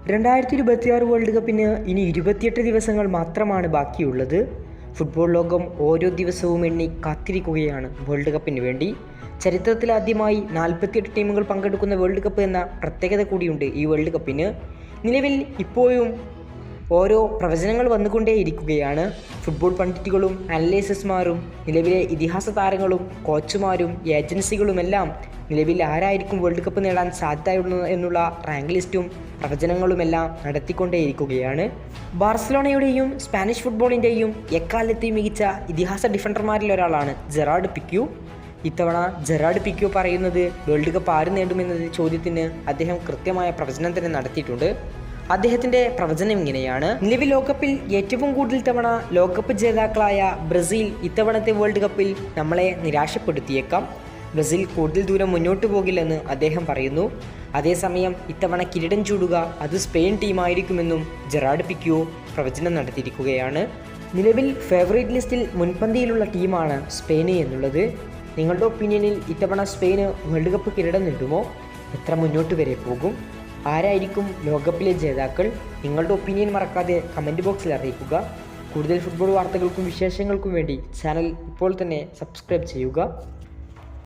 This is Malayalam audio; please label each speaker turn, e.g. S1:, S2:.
S1: 2026 വേൾഡ് കപ്പിന് ഇനി 28 ദിവസങ്ങൾ മാത്രമാണ് ബാക്കിയുള്ളത്. ഫുട്ബോൾ ലോകം ഓരോ ദിവസവും എണ്ണി കാത്തിരിക്കുകയാണ് വേൾഡ് കപ്പിന് വേണ്ടി. ചരിത്രത്തിലാദ്യമായി 48 ടീമുകൾ പങ്കെടുക്കുന്ന വേൾഡ് കപ്പ് എന്ന പ്രത്യേകത കൂടിയുണ്ട് ഈ വേൾഡ് കപ്പിന്. നിലവിൽ ഇപ്പോഴും ഓരോ പ്രവചനങ്ങൾ വന്നുകൊണ്ടേയിരിക്കുകയാണ്. ഫുട്ബോൾ പണ്ഡിറ്റുകളും അനലൈസർമാരും നിലവിലെ ഇതിഹാസ താരങ്ങളും കോച്ചുമാരും ഏജൻസികളുമെല്ലാം നിലവിൽ ആരായിരിക്കും വേൾഡ് കപ്പ് നേടാൻ സാധ്യതയുള്ളത് എന്നുള്ള റാങ്ക് ലിസ്റ്റും പ്രവചനങ്ങളുമെല്ലാം നടത്തിക്കൊണ്ടേയിരിക്കുകയാണ്. ബാർസലോണയുടെയും സ്പാനിഷ് ഫുട്ബോളിൻ്റെയും എക്കാലത്തെയും മികച്ച ഇതിഹാസ ഡിഫൻഡർമാരിൽ ഒരാളാണ് ജെറാർഡ് പിക്യു. ഇത്തവണ ജെറാർഡ് പിക്യു പറയുന്നത് വേൾഡ് കപ്പ് ആര് നേടുമെന്നത് ചോദ്യത്തിന് അദ്ദേഹം കൃത്യമായ പ്രവചനം തന്നെ നടത്തിയിട്ടുണ്ട്. അദ്ദേഹത്തിൻ്റെ പ്രവചനം ഇങ്ങനെയാണ്: നിലവിൽ ലോകകപ്പിൽ ഏറ്റവും കൂടുതൽ തവണ ലോകകപ്പ് ജേതാക്കളായ ബ്രസീൽ ഇത്തവണത്തെ വേൾഡ് കപ്പിൽ നമ്മളെ നിരാശപ്പെടുത്തിയേക്കാം. ബ്രസീൽ കൂടുതൽ ദൂരം മുന്നോട്ട് പോകില്ലെന്ന് അദ്ദേഹം പറയുന്നു. അതേസമയം ഇത്തവണ കിരീടം ചൂടുക അത് സ്പെയിൻ ടീമായിരിക്കുമെന്നും ജെറാർഡ് പിക്യു പ്രവചനം നടത്തിയിരിക്കുകയാണ്. നിലവിൽ ഫേവറേറ്റ് ലിസ്റ്റിൽ മുൻപന്തിയിലുള്ള ടീമാണ് സ്പെയിന് എന്നുള്ളത്. നിങ്ങളുടെ ഒപ്പീനിയനിൽ ഇത്തവണ സ്പെയിന് വേൾഡ് കപ്പ് കിരീടം നേടുമോ? എത്ര മുന്നോട്ട് വരെ പോകും? ആരായിരിക്കും ലോകകപ്പിലെ ജേതാക്കൾ? നിങ്ങളുടെ ഒപ്പീനിയൻ മറക്കാതെ കമൻറ്റ് ബോക്സിൽ അറിയിക്കുക. കൂടുതൽ ഫുട്ബോൾ വാർത്തകൾക്കും വിശേഷങ്ങൾക്കും വേണ്ടി ചാനൽ ഇപ്പോൾ തന്നെ സബ്സ്ക്രൈബ് ചെയ്യുക.